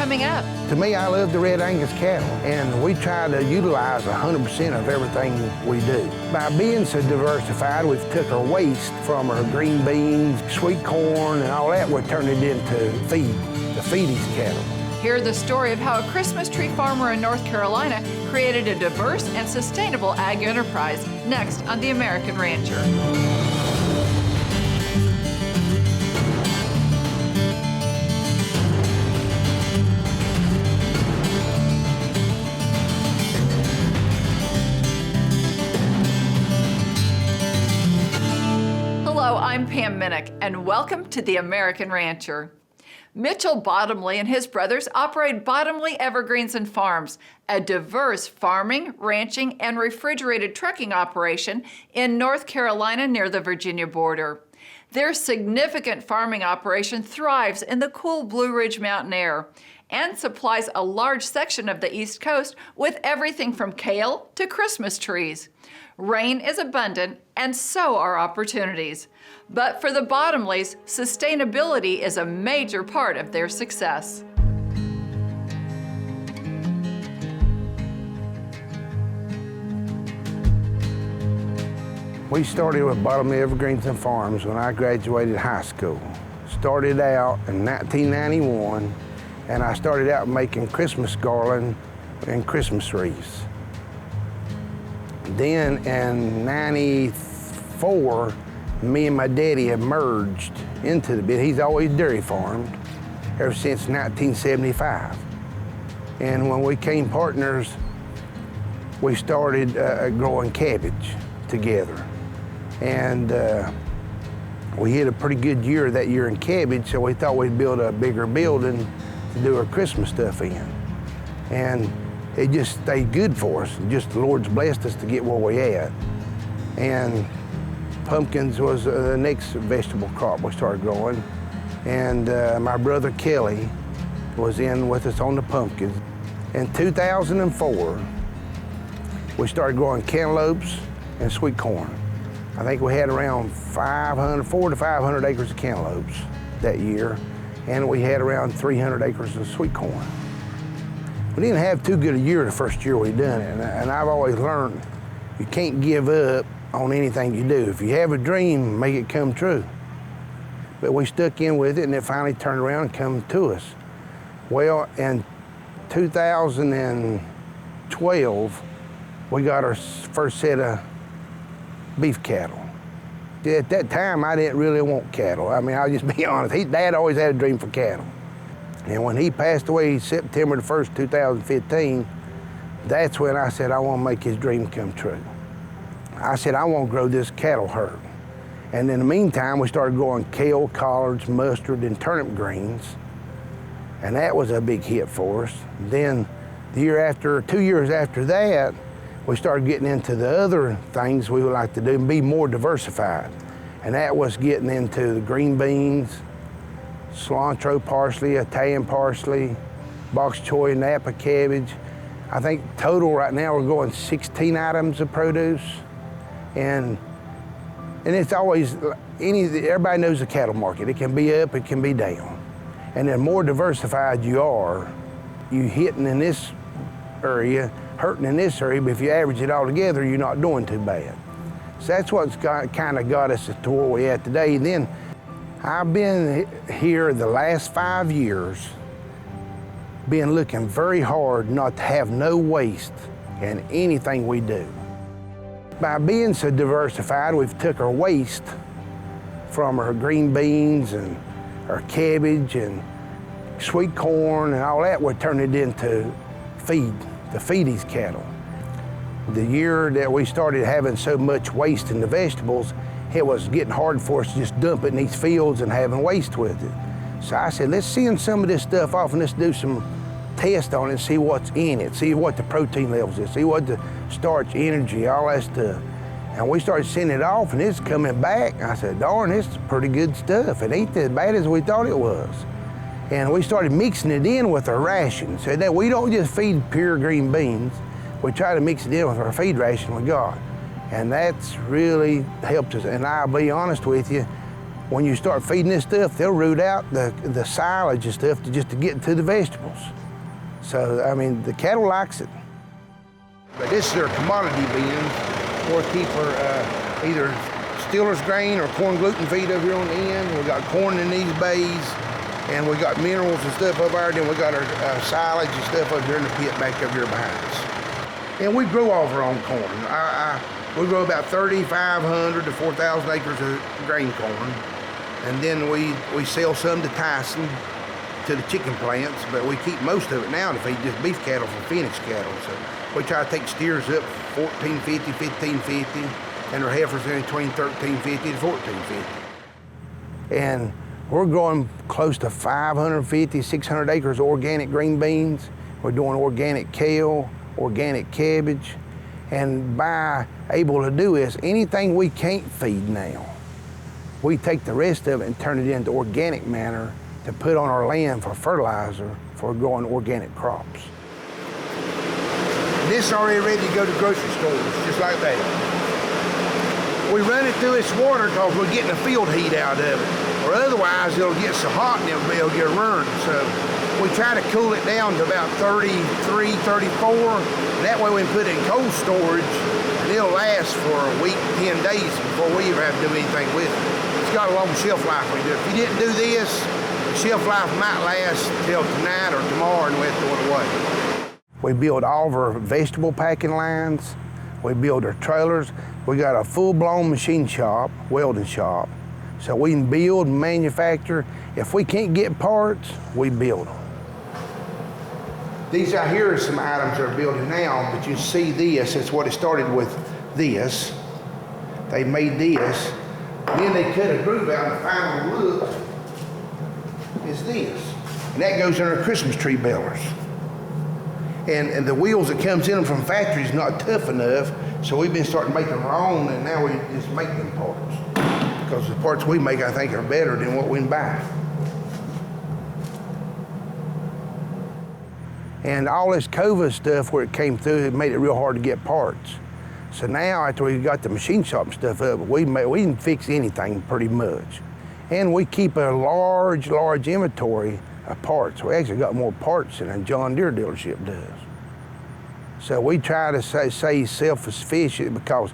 coming up. To me, I love the Red Angus cattle, and we try to utilize 100% of everything we do. By being so diversified, we've took our waste from our green beans, sweet corn, and all that, we turned it into feed, to feed these cattle. Hear the story of how a Christmas tree farmer in North Carolina created a diverse and sustainable ag enterprise, next on The American Rancher. Hello, I'm Pam Minnick, and welcome to The American Rancher. Mitchell Bottomley and his brothers operate Bottomley Evergreens and Farms, a diverse farming, ranching, and refrigerated trucking operation in North Carolina near the Virginia border. Their significant farming operation thrives in the cool Blue Ridge mountain air and supplies a large section of the East Coast with everything from kale to Christmas trees. Rain is abundant, and so are opportunities. But for the Bottomleys, sustainability is a major part of their success. We started with Bottomley Evergreens and Farms when I graduated high school. Started out in 1991, and I started out making Christmas garland and Christmas wreaths. Then in 94, me and my daddy have merged into the bit. He's always dairy farmed ever since 1975. And when we became partners, we started growing cabbage together. And we hit a pretty good year that year in cabbage, so we thought we'd build a bigger building to do our Christmas stuff in. And it just stayed good for us. Just the Lord's blessed us to get where we at. And pumpkins was the next vegetable crop we started growing. And my brother Kelly was in with us on the pumpkins. In 2004, we started growing cantaloupes and sweet corn. I think we had around 400 to 500 acres of cantaloupes that year, and we had around 300 acres of sweet corn. We didn't have too good a year the first year we done it, and I've always learned you can't give up on anything you do. If you have a dream, make it come true. But we stuck in with it, and it finally turned around and come to us. Well, in 2012, we got our first set of beef cattle. At that time, I didn't really want cattle. I mean, I'll just be honest. Dad always had a dream for cattle. And when he passed away September the 1st, 2015, that's when I said, I want to make his dream come true. I said, I want to grow this cattle herd. And in the meantime, we started growing kale, collards, mustard, and turnip greens. And that was a big hit for us. Then the year after, 2 years after that, we started getting into the other things we would like to do and be more diversified. And that was getting into the green beans, cilantro parsley, Italian parsley, box choy, Napa cabbage. I think total right now we're going 16 items of produce. And it's always, everybody knows the cattle market. It can be up, it can be down. And the more diversified you are, you hitting in this area, hurting in this area, but if you average it all together, you're not doing too bad. So that's what's kind of got us to where we're at today. And then I've been here the last 5 years, been looking very hard not to have no waste in anything we do. By being so diversified, we've took our waste from our green beans and our cabbage and sweet corn and all that, we turned it into feed, to feed these cattle. The year that we started having so much waste in the vegetables, it was getting hard for us to just dump it in these fields and having waste with it. So I said, let's send some of this stuff off and let's do some tests on it and see what's in it, see what the protein levels is, see what the starch, energy, all that stuff. And we started sending it off and it's coming back. I said, darn, this is pretty good stuff. It ain't as bad as we thought it was. And we started mixing it in with our ration so that we don't just feed pure green beans, we try to mix it in with our feed ration we got. And that's really helped us. And I'll be honest with you, When you start feeding this stuff, they'll root out the silage and stuff just to get to the vegetables. So, I mean, the cattle likes it. But this is their commodity bins, or keep our either Stiller's grain or corn gluten feed over here on the end. We got corn in these bays, and we got minerals and stuff up there. Then we got our silage and stuff up here in the pit back up here behind us. And we grow all of our own corn. We grow about 3,500 to 4,000 acres of grain corn. And then we sell some to Tyson, to the chicken plants, but we keep most of it now to feed just beef cattle for Phoenix cattle. So we try to take steers up $14.50, $15.50, and our heifers in between $13.50 to $14.50. And we're growing close to 550, 600 acres of organic green beans. We're doing organic kale, organic cabbage, and by able to do this, anything we can't feed now, we take the rest of it and turn it into organic matter to put on our land for fertilizer for growing organic crops. This is already ready to go to grocery stores, just like that. We run it through this water because we're getting the field heat out of it, or otherwise it'll get so hot and it'll get run. So we try to cool it down to about 33, 34. That way we can put it in cold storage and it'll last for a week, 10 days before we ever have to do anything with it. It's got a long shelf life we do. If you didn't do this, the shelf life might last till tonight or tomorrow and we have to throw it away. We build all of our vegetable packing lines. We build our trailers. We got a full-blown machine shop, welding shop. So we can build, manufacture. If we can't get parts, we build them. These out here are some items they're building now, but you see this, it's what it started with this. They made this, then they cut a groove out and the final look is this. And that goes in our Christmas tree bellers. And the wheels that comes in them from factories not tough enough, so we've been starting making our own, and now we just make them parts. Because the parts we make, I think, are better than what we can buy. And all this COVID stuff where it came through, it made it real hard to get parts. So now, after we got the machine shop and stuff up, we can fix anything pretty much. And we keep a large inventory of parts. We actually got more parts than a John Deere dealership does. So we try to stay self-sufficient because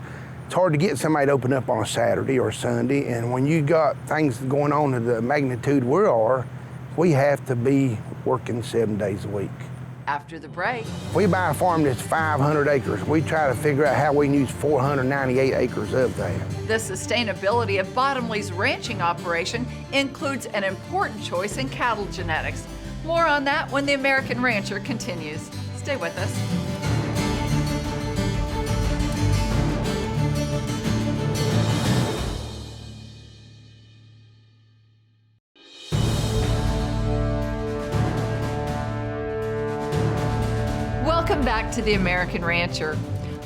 it's hard to get somebody to open up on a Saturday or Sunday, and when you got things going on to the magnitude we are, we have to be working 7 days a week. After the break, If we buy a farm that's 500 acres, we try to figure out how we can use 498 acres of that. the sustainability of Bottomley's ranching operation includes an important choice in cattle genetics. More on that when the American Rancher continues. Stay with us. Welcome back to the American Rancher.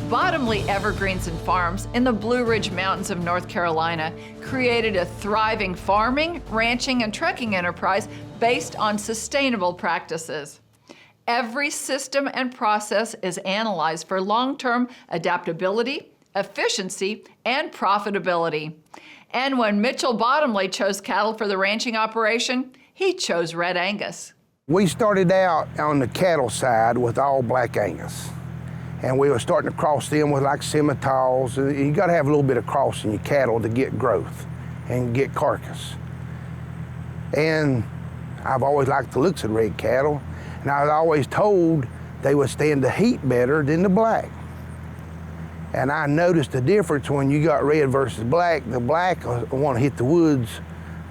Bottomley Evergreens and Farms in the Blue Ridge Mountains of North Carolina created a thriving farming, ranching, and trucking enterprise based on sustainable practices. Every system and process is analyzed for long-term adaptability, efficiency, and profitability. And when Mitchell Bottomley chose cattle for the ranching operation, he chose Red Angus. We started out on the cattle side with all black Angus. And we were starting to cross them with like Semitalls. You gotta have a little bit of cross in your cattle to get growth and get carcass. And I've always liked the looks of red cattle, and I was always told they would stand the heat better than the black. And I noticed the difference when you got red versus black. The black will want to hit the woods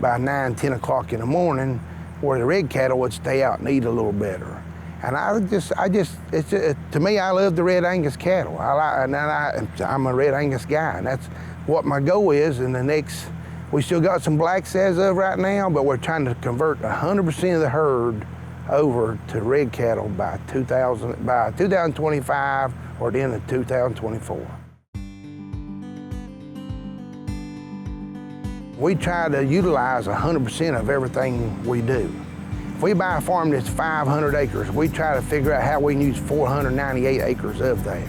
by 9, 10 o'clock in the morning, where the red cattle would stay out and eat a little better. And to me, I love the Red Angus cattle. I'm a Red Angus guy, and that's what my goal is. And we still got some blacks as of right now, but we're trying to convert 100% of the herd over to red cattle by 2025 or the end of 2024. We try to utilize 100% of everything we do. If we buy a farm that's 500 acres, we try to figure out how we can use 498 acres of that.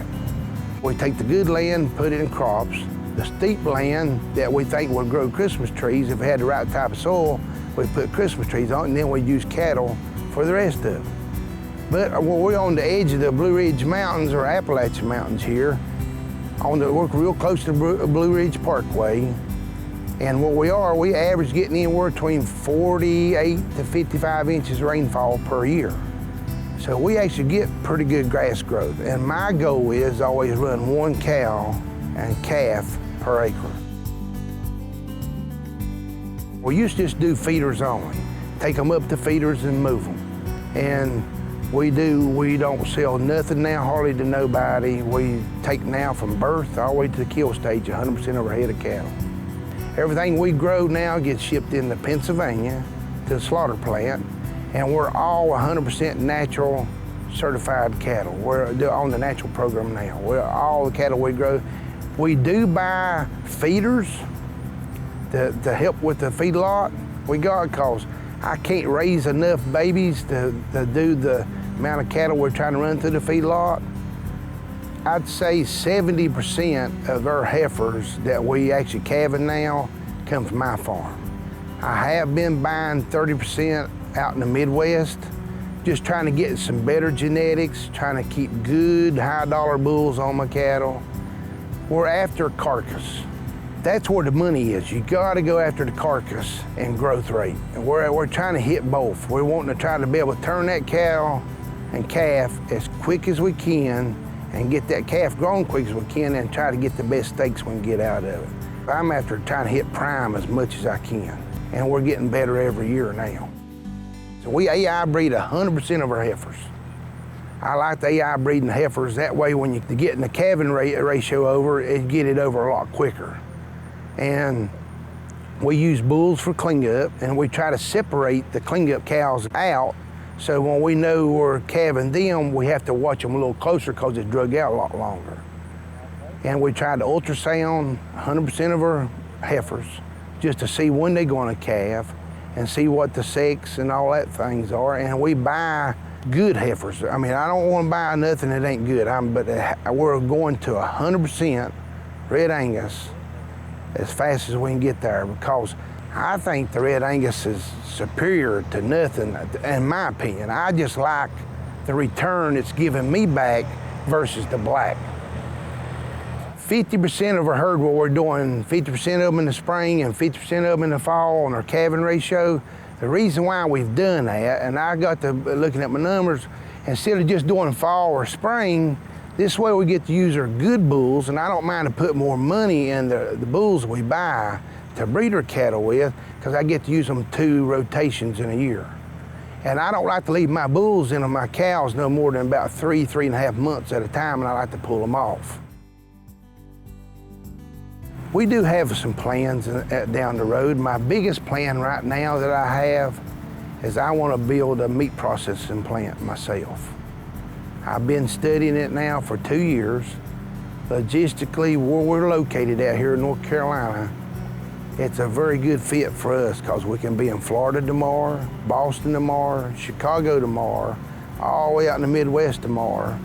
We take the good land, put it in crops. The steep land that we think would grow Christmas trees, if it had the right type of soil, we put Christmas trees on it, and then we use cattle for the rest of it. But we're on the edge of the Blue Ridge Mountains or Appalachian Mountains here. We're real close to the Blue Ridge Parkway. And what we average getting anywhere between 48 to 55 inches rainfall per year. So we actually get pretty good grass growth. And my goal is always run 1 cow and calf per acre. We used to just do feeders only. Take them up to feeders and move them. And we don't sell nothing now, hardly to nobody. We take now from birth all the way to the kill stage, 100% of our head of cattle. Everything we grow now gets shipped into Pennsylvania to the slaughter plant, and we're all 100% natural certified cattle. We're on the natural program now. All the cattle we grow. We do buy feeders to help with the feedlot we got, because I can't raise enough babies to do the amount of cattle we're trying to run through the feedlot. I'd say 70% of our heifers that we actually calving now come from my farm. I have been buying 30% out in the Midwest, just trying to get some better genetics, trying to keep good high dollar bulls on my cattle. We're after carcass. That's where the money is. You gotta go after the carcass and growth rate. And we're trying to hit both. We're wanting to try to be able to turn that cow and calf as quick as we can and get that calf grown quick as we can and try to get the best steaks we can get out of it. I'm after trying to hit prime as much as I can, and we're getting better every year now. So we AI breed 100% of our heifers. I like the AI breeding heifers. That way when you're getting the calving ratio over, it get it over a lot quicker. And we use bulls for cleanup, and we try to separate the cleanup cows out. So when we know we're calving them, we have to watch them a little closer because it's drug out a lot longer. And we try to ultrasound 100% of our heifers just to see when they're going to calve and see what the sex and all that things are. And we buy good heifers. I mean, I don't want to buy nothing that ain't good, but we're going to 100% Red Angus as fast as we can get there, because I think the Red Angus is superior to nothing, in my opinion. I just like the return it's giving me back versus the black. 50% of our herd, what we're doing, 50% of them in the spring and 50% of them in the fall on our calving ratio. The reason why we've done that, and I got to looking at my numbers, instead of just doing fall or spring, this way we get to use our good bulls, and I don't mind to put more money in the bulls we buy to breed our cattle with, because I get to use them 2 rotations in a year. And I don't like to leave my bulls in my cows no more than about 3.5 months at a time, and I like to pull them off. We do have some plans down the road. My biggest plan right now that I have is I want to build a meat processing plant myself. I've been studying it now for 2 years. Logistically, where we're located out here in North Carolina, it's a very good fit for us because we can be in Florida tomorrow, Boston tomorrow, Chicago tomorrow, all the way out in the Midwest tomorrow.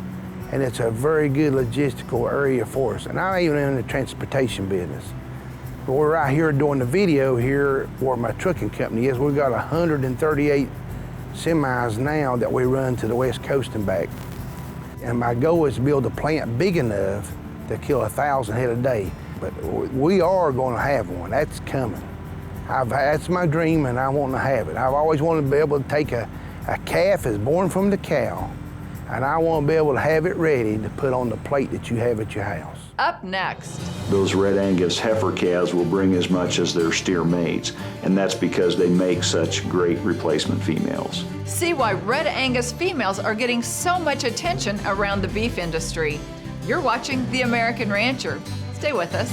And it's a very good logistical area for us. And I'm even in the transportation business. But we're right here doing the video here where my trucking company is. We've got 138 semis now that we run to the West Coast and back. And my goal is to build a plant big enough to kill 1,000 head a day. But we are going to have one. That's coming. That's my dream, and I want to have it. I've always wanted to be able to take a calf that's born from the cow, and I want to be able to have it ready to put on the plate that you have at your house. Up next. Those Red Angus heifer calves will bring as much as their steer mates, and that's because they make such great replacement females. See why Red Angus females are getting so much attention around the beef industry. You're watching The American Rancher. Stay with us.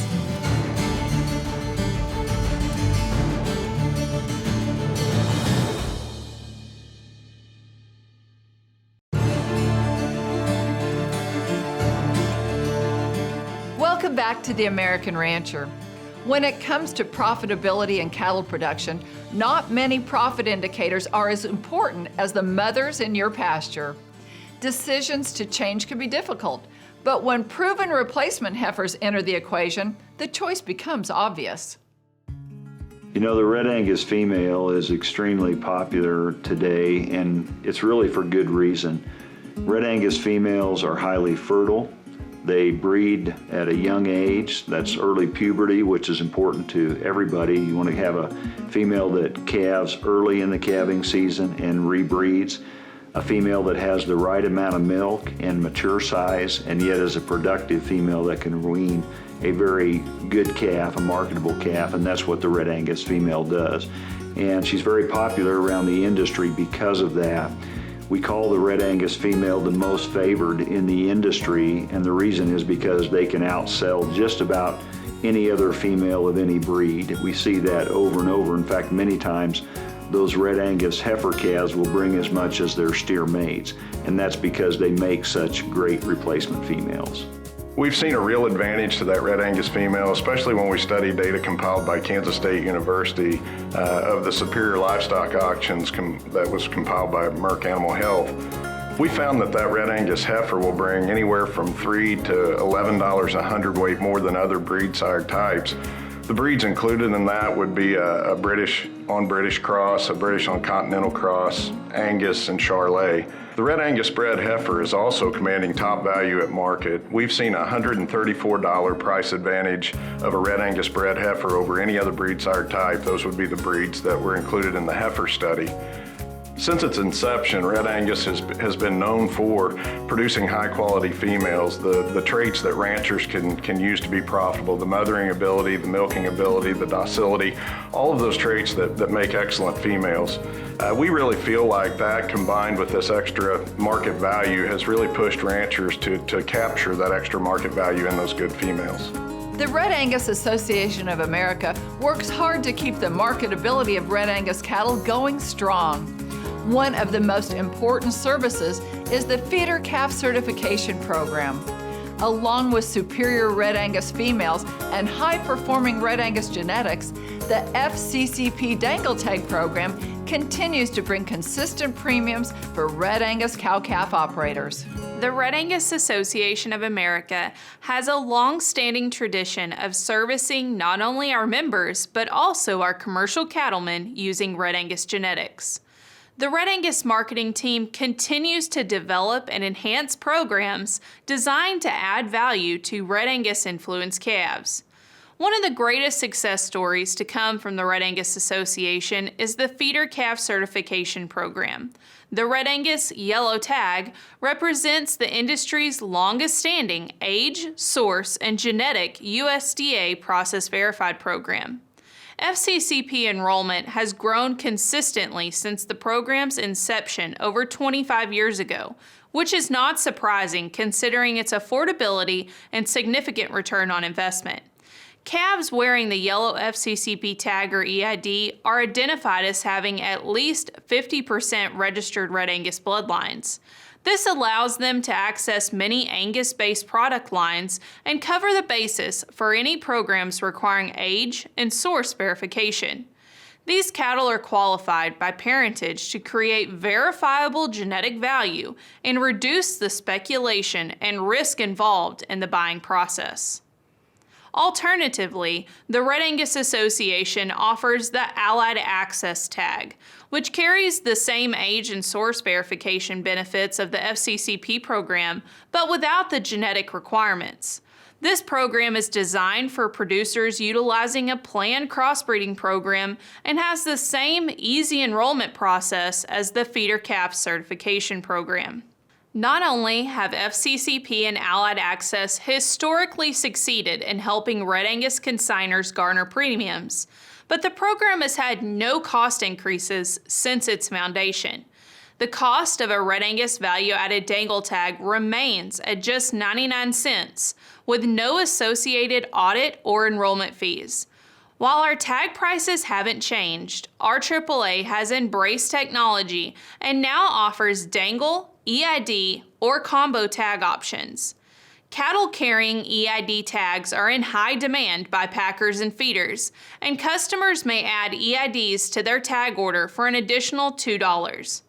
Welcome back to The American Rancher. When it comes to profitability in cattle production, not many profit indicators are as important as the mothers in your pasture. Decisions to change can be difficult, But when proven replacement heifers enter the equation, the choice becomes obvious. You know, the Red Angus female is extremely popular today, and it's really for good reason. Red Angus females are highly fertile. They breed at a young age. That's early puberty, which is important to everybody. You want to have a female that calves early in the calving season and rebreeds, a female that has the right amount of milk and mature size, and yet is a productive female that can wean a very good calf, a marketable calf, and that's what the Red Angus female does. And she's very popular around the industry because of that. We call the Red Angus female the most favored in the industry, and the reason is because they can outsell just about any other female of any breed. We see that over and over. In fact, many times those Red Angus heifer calves will bring as much as their steer mates, and that's because they make such great replacement females. We've seen a real advantage to that Red Angus female, especially when we study data compiled by Kansas State University of the Superior Livestock Auctions that was compiled by Merck Animal Health. We found that Red Angus heifer will bring anywhere from $3 to $11 a hundredweight more than other breed sire types. The breeds included in that would be a British on British cross, a British on Continental cross, Angus, and Charolais. The Red Angus bred heifer is also commanding top value at market. We've seen a $134 price advantage of a Red Angus bred heifer over any other breed sire type. Those would be the breeds that were included in the heifer study. Since its inception, Red Angus has been known for producing high-quality females, the traits that ranchers can use to be profitable, the mothering ability, the milking ability, the docility, all of those traits that make excellent females. We really feel like that, combined with this extra market value, has really pushed ranchers to capture that extra market value in those good females. The Red Angus Association of America works hard to keep the marketability of Red Angus cattle going strong. One of the most important services is the Feeder Calf Certification Program. Along with superior Red Angus females and high-performing Red Angus genetics, the FCCP Dangle Tag Program continues to bring consistent premiums for Red Angus cow-calf operators. The Red Angus Association of America has a long-standing tradition of servicing not only our members, but also our commercial cattlemen using Red Angus genetics. The Red Angus marketing team continues to develop and enhance programs designed to add value to Red Angus influenced calves. One of the greatest success stories to come from the Red Angus Association is the Feeder Calf Certification Program. The Red Angus Yellow Tag represents the industry's longest-standing age, source, and genetic USDA process verified program. FCCP enrollment has grown consistently since the program's inception over 25 years ago, which is not surprising considering its affordability and significant return on investment. Calves wearing the yellow FCCP tag or EID are identified as having at least 50% registered Red Angus bloodlines. This allows them to access many Angus-based product lines and cover the basis for any programs requiring age and source verification. These cattle are qualified by parentage to create verifiable genetic value and reduce the speculation and risk involved in the buying process. Alternatively, the Red Angus Association offers the Allied Access Tag, which carries the same age and source verification benefits of the FCCP program, but without the genetic requirements. This program is designed for producers utilizing a planned crossbreeding program and has the same easy enrollment process as the Feeder Calf Certification Program. Not only have FCCP and Allied Access historically succeeded in helping Red Angus consignors garner premiums, but the program has had no cost increases since its foundation. The cost of a Red Angus value-added dangle tag remains at just 99 cents, with no associated audit or enrollment fees. While our tag prices haven't changed, our AAA has embraced technology and now offers dangle, EID, or combo tag options. Cattle carrying EID tags are in high demand by packers and feeders, and customers may add EIDs to their tag order for an additional $2.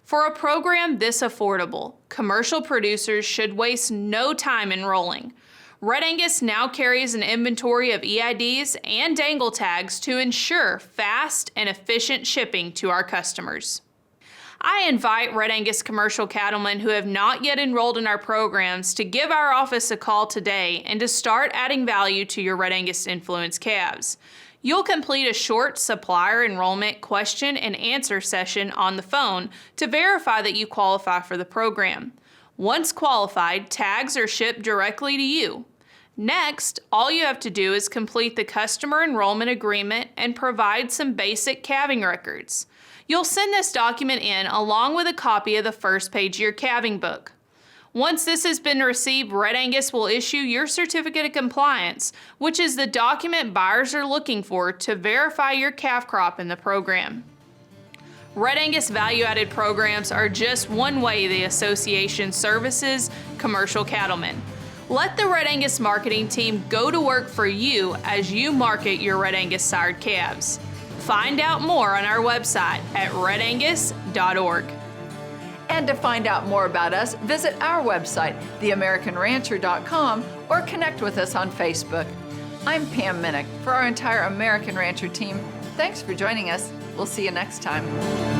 For a program this affordable, commercial producers should waste no time enrolling. Red Angus now carries an inventory of EIDs and dangle tags to ensure fast and efficient shipping to our customers. I invite Red Angus commercial cattlemen who have not yet enrolled in our programs to give our office a call today and to start adding value to your Red Angus influence calves. You'll complete a short supplier enrollment question and answer session on the phone to verify that you qualify for the program. Once qualified, tags are shipped directly to you. Next, all you have to do is complete the customer enrollment agreement and provide some basic calving records. You'll send this document in along with a copy of the first page of your calving book. Once this has been received, Red Angus will issue your certificate of compliance, which is the document buyers are looking for to verify your calf crop in the program. Red Angus value-added programs are just one way the association services commercial cattlemen. Let the Red Angus marketing team go to work for you as you market your Red Angus sired calves. Find out more on our website at redangus.org. And to find out more about us, visit our website, theamericanrancher.com, or connect with us on Facebook. I'm Pam Minnick. For our entire American Rancher team, thanks for joining us. We'll see you next time.